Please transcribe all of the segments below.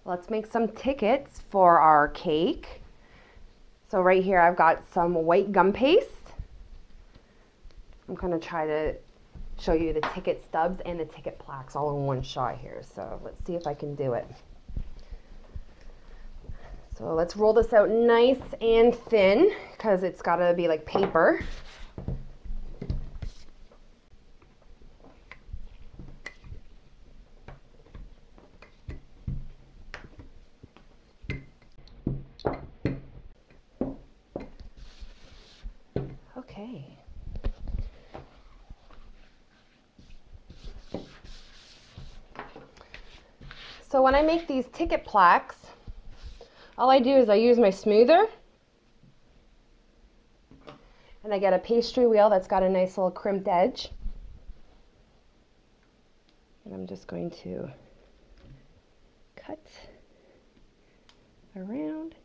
Let's make some tickets for our cake. So right here I've got some white gum paste. I'm going to try to show you the ticket stubs and the ticket plaques all in one shot here. So let's see if I can do it. So let's roll this out nice and thin because it's got to be like paper. Okay. So when I make these ticket plaques, all I do is I use my smoother and I get a pastry wheel that's got a nice little crimped edge. And I'm just going to cut around.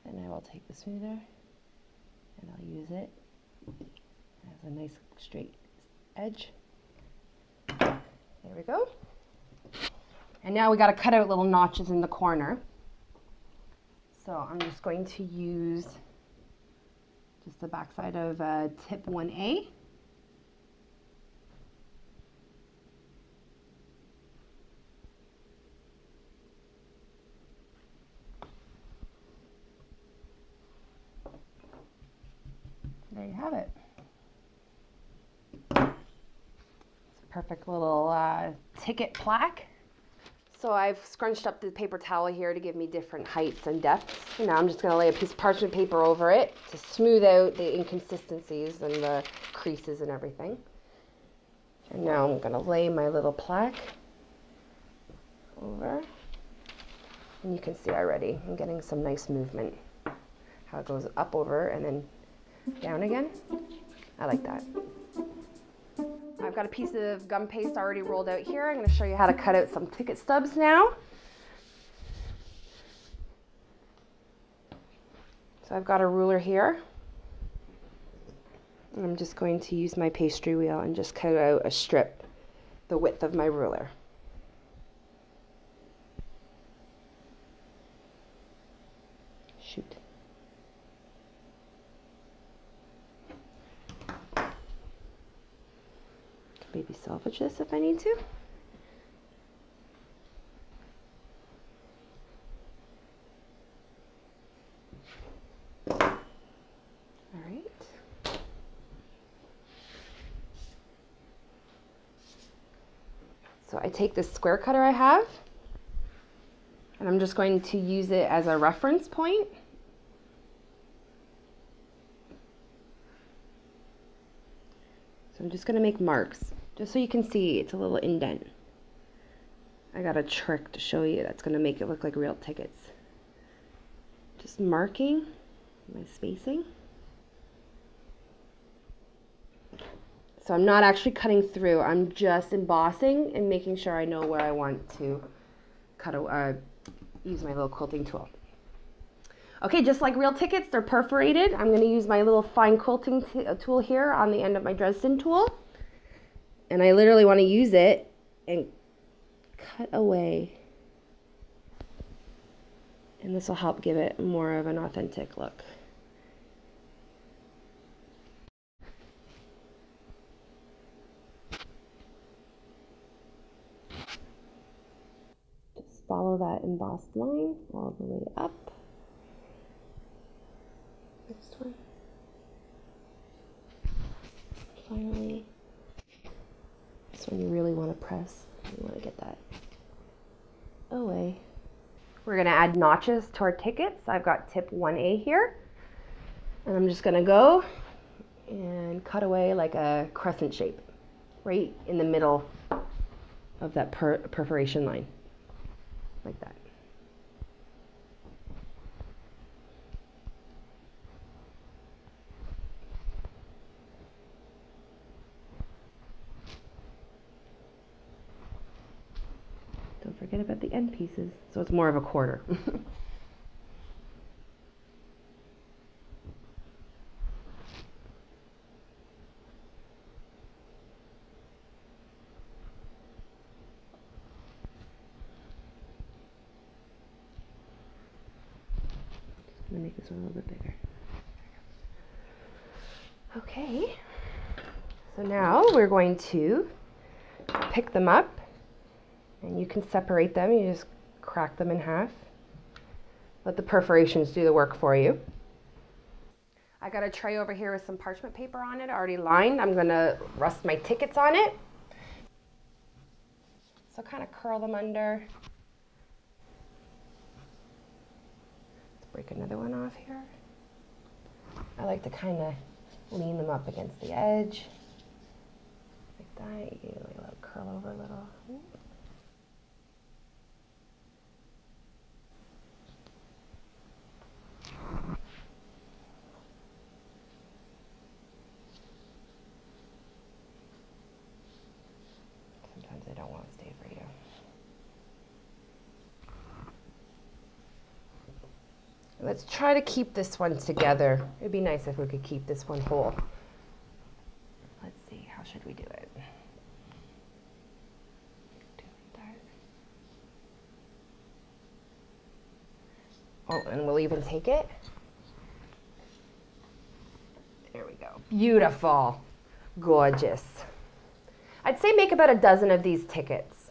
And I will take the smoother and I'll use it as a nice straight edge. There we go. And now we got to cut out little notches in the corner. So I'm just going to use just the backside of tip 1A. There you have it. It's a perfect little ticket plaque. So I've scrunched up the paper towel here to give me different heights and depths. And now I'm just going to lay a piece of parchment paper over it to smooth out the inconsistencies and the creases and everything. And now I'm going to lay my little plaque over. And you can see already I'm getting some nice movement. How it goes up over and then down again. I like that. I've got a piece of gum paste already rolled out here. I'm going to show you how to cut out some ticket stubs now. So I've got a ruler here. And I'm just going to use my pastry wheel and just cut out a strip the width of my ruler. Shoot. Maybe salvage this if I need to. All right. So I take this square cutter I have, and I'm just going to use it as a reference point. So I'm just going to make marks, just so you can see it's a little indent. I got a trick to show you that's going to make it look like real tickets. Just marking my spacing. So I'm not actually cutting through, I'm just embossing and making sure I know where I want to cut use my little quilting tool. Okay, just like real tickets, they're perforated. I'm going to use my little fine quilting tool here on the end of my Dresden tool. And I literally want to use it and cut away. And this will help give it more of an authentic look. Just follow that embossed line all the way up. Next one. Finally, this one you really want to press. You want to get that away. We're going to add notches to our tickets. I've got tip 1A here. And I'm just going to go and cut away like a crescent shape right in the middle of that perforation line. Like that. Don't forget Forget about the end pieces. So it's more of a quarter. I'm gonna make this one a little bit bigger. Okay, so now we're going to pick them up, and you can separate them. You just crack them in half. Let the perforations do the work for you. I got a tray over here with some parchment paper on it, already lined. I'm gonna rust my tickets on it. So kind of curl them under. Let's break another one off here. I like to kind of lean them up against the edge. Like that. You can let it curl over a little. Sometimes I don't want to stay for you. Let's try to keep this one together. It'd be nice if we could keep this one whole. Let's see, how should we do it? Oh, and we'll even take it. There we go. Beautiful. Gorgeous. I'd say make about a dozen of these tickets.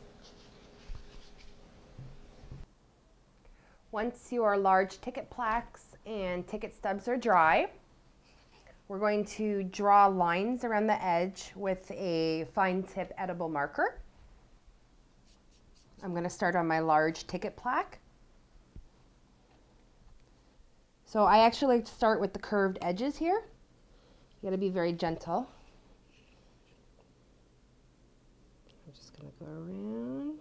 Once your large ticket plaques and ticket stubs are dry, we're going to draw lines around the edge with a fine tip edible marker. I'm going to start on my large ticket plaque. So I actually like to start with the curved edges here. You got to be very gentle. I'm just going to go around.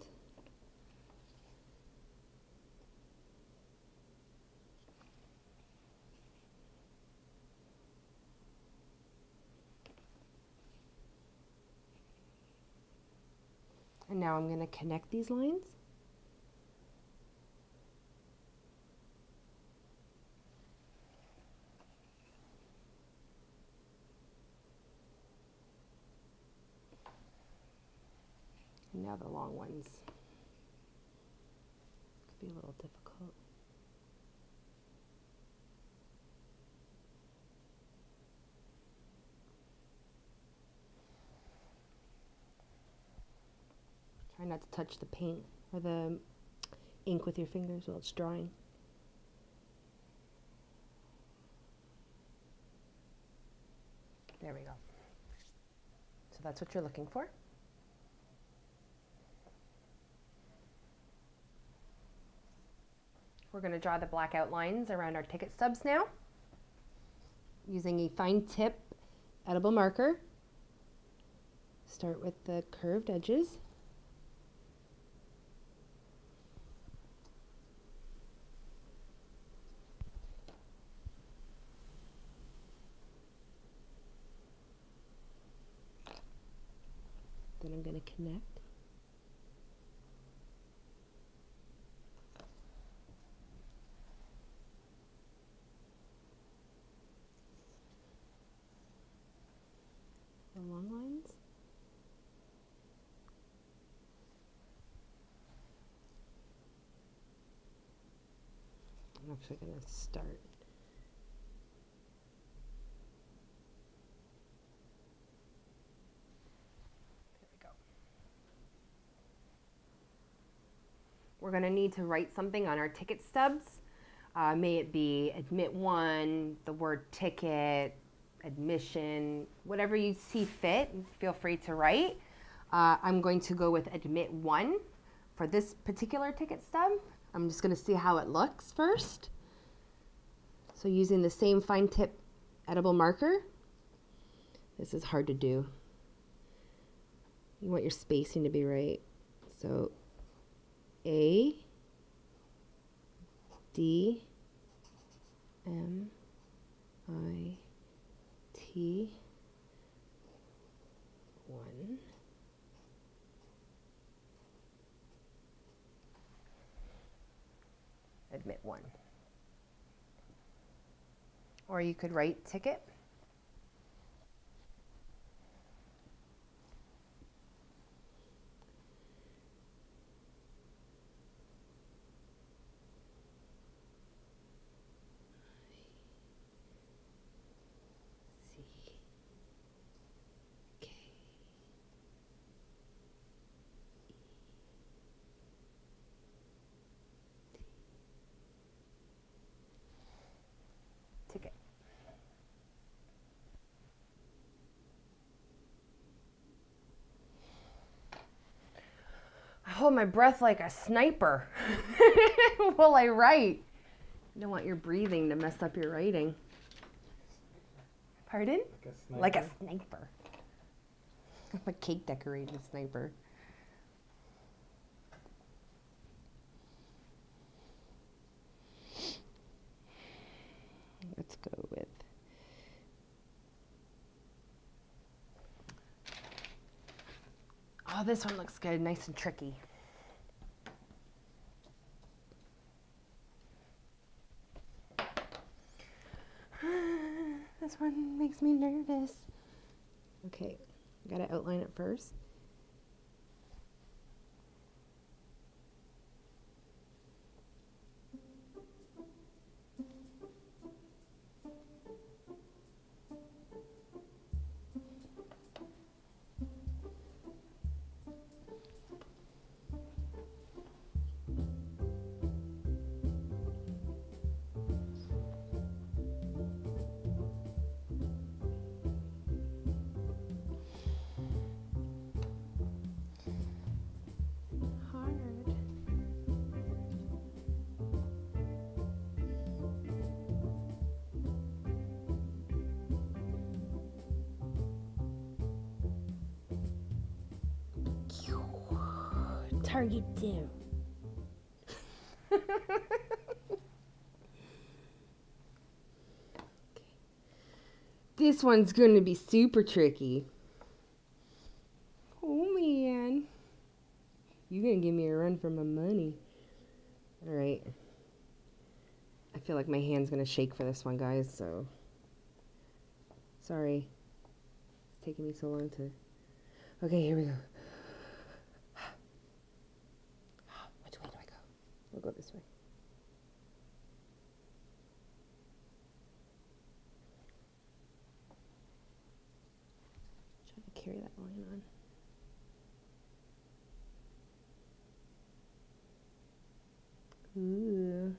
And now I'm going to connect these lines. And now the long ones. Could be a little difficult. Try not to touch the paint or the ink with your fingers while it's drying. There we go. So that's what you're looking for. We're going to draw the black outlines around our ticket stubs now using a fine tip edible marker. Start with the curved edges. Then I'm going to connect. The long lines. I'm actually going to start. We're going to need to write something on our ticket stubs. May it be admit one, the word ticket, admission, whatever you see fit, feel free to write. I'm going to go with admit one for this particular ticket stub. I'm just going to see how it looks first. So using the same fine tip edible marker. This is hard to do. You want your spacing to be right. So A, D, M, I, T, 1, admit one. Or you could write ticket. Ticket. I hold my breath like a sniper while I write. You don't want your breathing to mess up your writing. Pardon? Like a sniper. I'm a cake decorating sniper. Let's go with oh, this one looks good, nice and tricky. This one makes me nervous. Okay, gotta outline it first. Target down. This one's going to be super tricky. Oh man. You're going to give me a run for my money. All right. I feel like my hand's going to shake for this one, guys, so sorry. It's taking me so long to... Okay, here we go. Which way do I go? We'll go this way. Try to carry that line on. Ooh.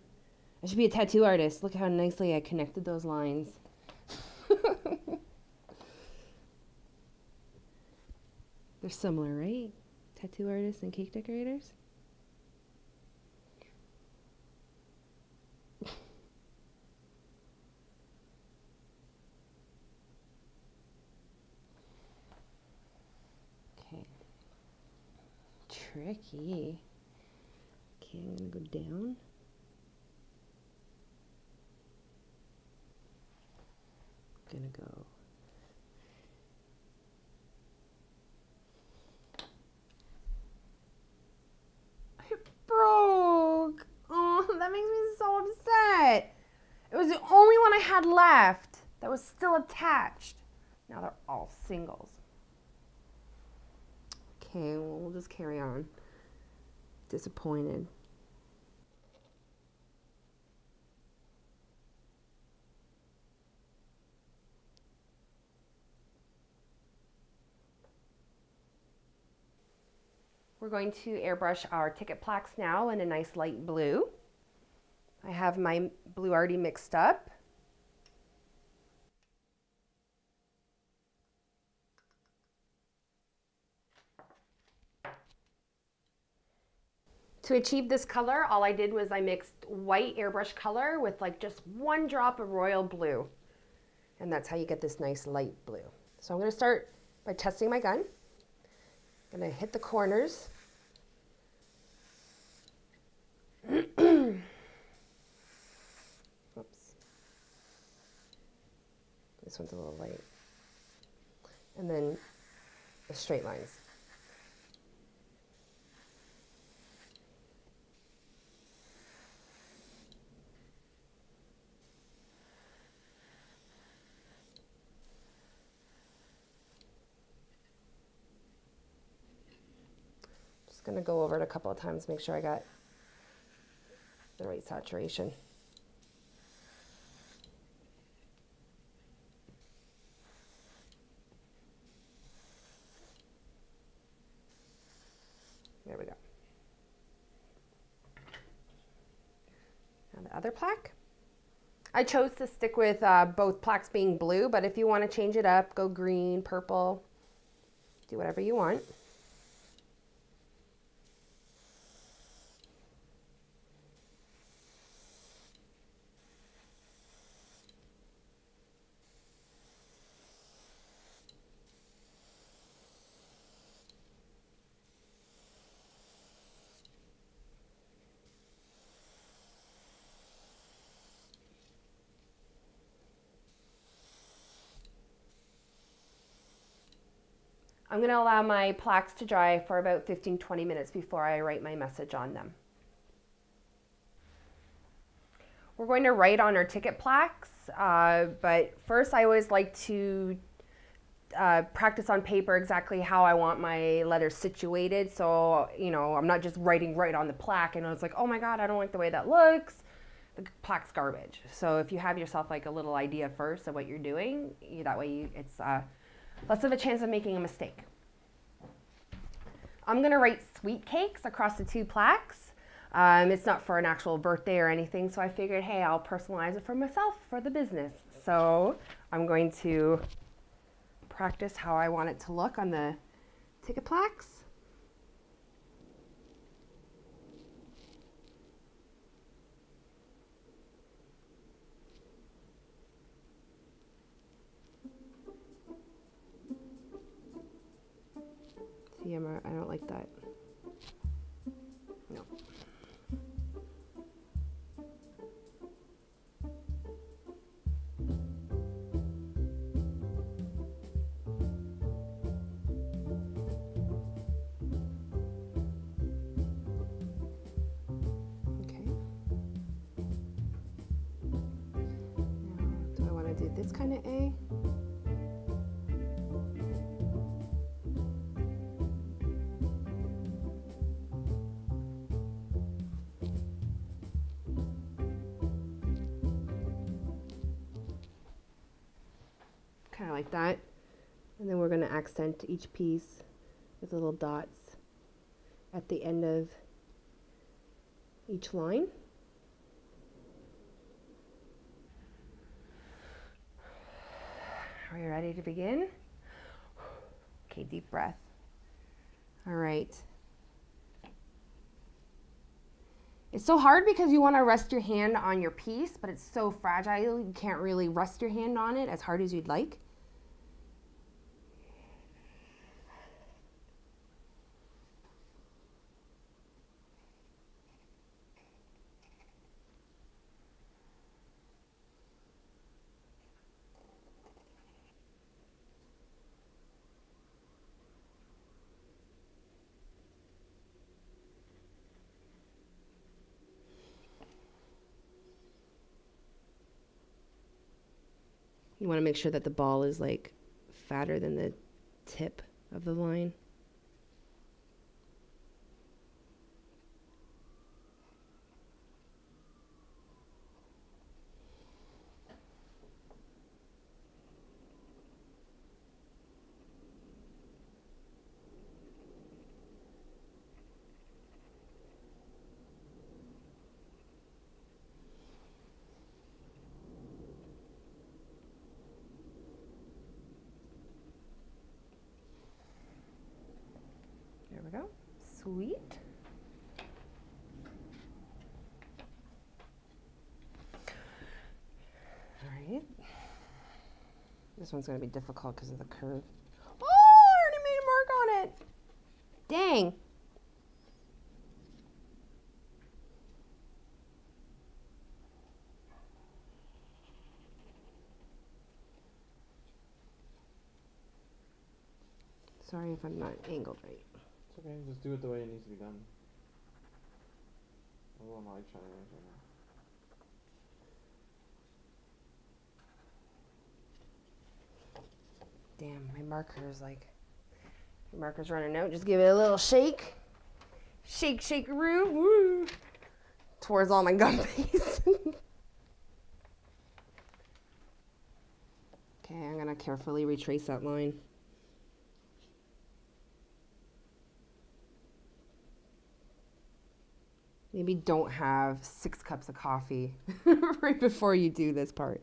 I should be a tattoo artist. Look how nicely I connected those lines. They're similar, right? Tattoo artists and cake decorators? Okay. Tricky. Okay, I'm gonna go down. Gonna go. It broke. Oh, that makes me so upset. It was the only one I had left that was still attached. Now they're all singles. Okay, well, we'll just carry on. Disappointed. We're going to airbrush our ticket plaques now in a nice light blue. I have my blue already mixed up. To achieve this color, all I did was I mixed white airbrush color with like just one drop of royal blue. And that's how you get this nice light blue. So I'm gonna start by testing my gun. I'm gonna hit the corners. Oops. This one's a little light. And then the straight lines. gonna go over it a couple of times, make sure I got the right saturation. There we go. Now the other plaque. I chose to stick with both plaques being blue, but if you want to change it up, go green, purple, do whatever you want. I'm going to allow my plaques to dry for about 15-20 minutes before I write my message on them. We're going to write on our ticket plaques, but first I always like to practice on paper exactly how I want my letters situated. So, you know, I'm not just writing right on the plaque and it's like, oh my God, I don't like the way that looks. The plaque's garbage. So if you have yourself like a little idea first of what you're doing, that way it's less of a chance of making a mistake. I'm gonna write SweetCakes across the two plaques. It's not for an actual birthday or anything, so I figured, hey, I'll personalize it for myself for the business. So I'm going to practice how I want it to look on the ticket plaques. See, I don't like that. No. Okay. Now, do I want to do this kind of A? Kind of like that. And then we're going to accent each piece with little dots at the end of each line. Are you ready to begin? Okay, deep breath. All right. It's so hard because you want to rest your hand on your piece, but it's so fragile, you can't really rest your hand on it as hard as you'd like. You want to make sure that the ball is like fatter than the tip of the line. There we go. Sweet. All right. This one's going to be difficult because of the curve. Oh, I already made a mark on it. Dang. Sorry if I'm not angled right. It's okay, just do it the way it needs to be done. Oh, I'm not trying to right now. Damn, my marker's running out. Just give it a little shake. Shake, shake, roo, woo. Towards all my gum paste. Okay, I'm gonna carefully retrace that line. Maybe don't have 6 cups of coffee right before you do this part.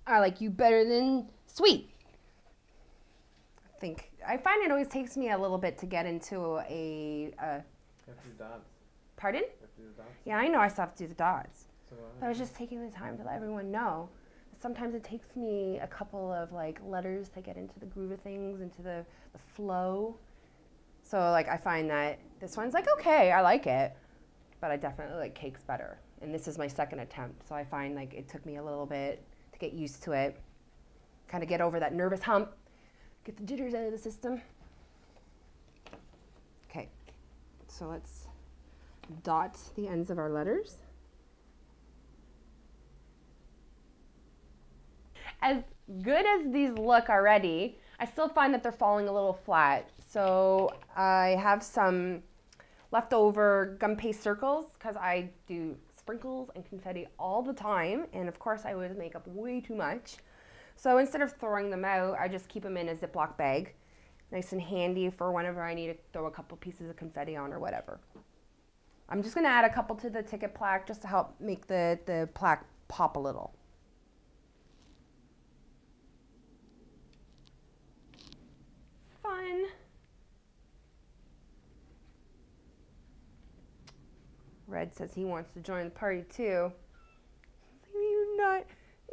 I like you better than sweet. I find it always takes me a little bit to get into a You have to do dots. pardon? You have to do the dots. Yeah, I know I still have to do the dots. So But I was just taking the time to let everyone know. Sometimes it takes me a couple of like letters to get into the groove of things, into the flow. So like I find that this one's like, okay, I like it, but I definitely like cakes better. And this is my second attempt. So I find like it took me a little bit to get used to it, kind of get over that nervous hump, get the jitters out of the system. Okay, so let's dot the ends of our letters. As good as these look already, I still find that they're falling a little flat. So I have some leftover gum paste circles because I do sprinkles and confetti all the time, and of course I always make up way too much. So instead of throwing them out, I just keep them in a Ziploc bag, nice and handy for whenever I need to throw a couple pieces of confetti on or whatever. I'm just going to add a couple to the ticket plaque just to help make the plaque pop a little. Fun. Red says he wants to join the party too. You're not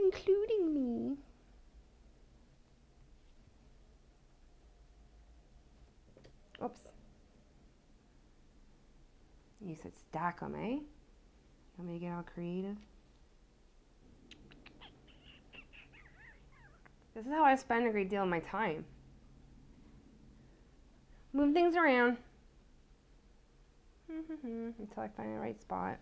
including me. Oops. You said stack them, eh? You want me to get all creative? This is how I spend a great deal of my time. Move things around until I find the right spot.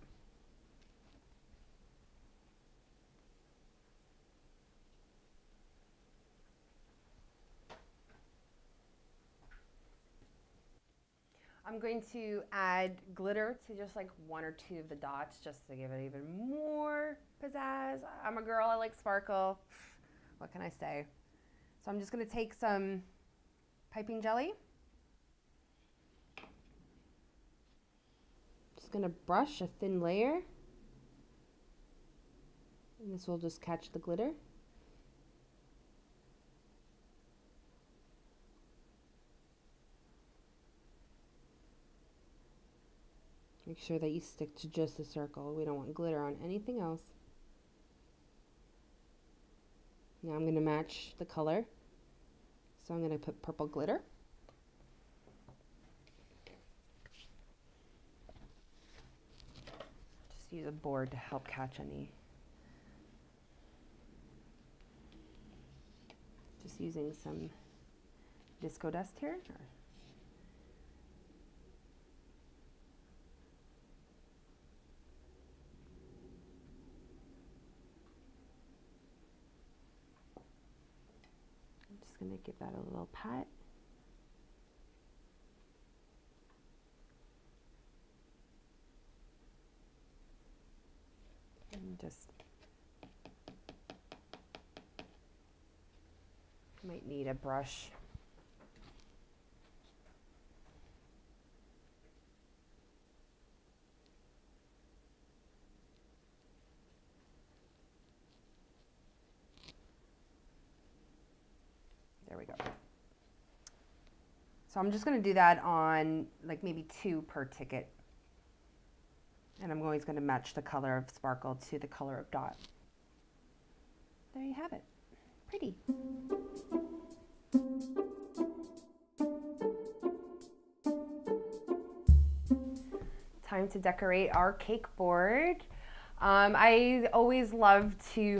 I'm going to add glitter to just like 1 or 2 of the dots just to give it even more pizzazz. I'm a girl, I like sparkle. What can I say? So I'm just going to take some piping jelly. Just going to brush a thin layer. And this will just catch the glitter. Make sure that you stick to just the circle. We don't want glitter on anything else. Now I'm going to match the color. So I'm going to put purple glitter. Just use a board to help catch any. Just using some disco dust here. Going to give that a little pat. And just might need a brush. There we go. So I'm just going to do that on like maybe 2 per ticket. And I'm always going to match the color of sparkle to the color of dot. There you have it. Pretty. time to decorate our cake board. I always love to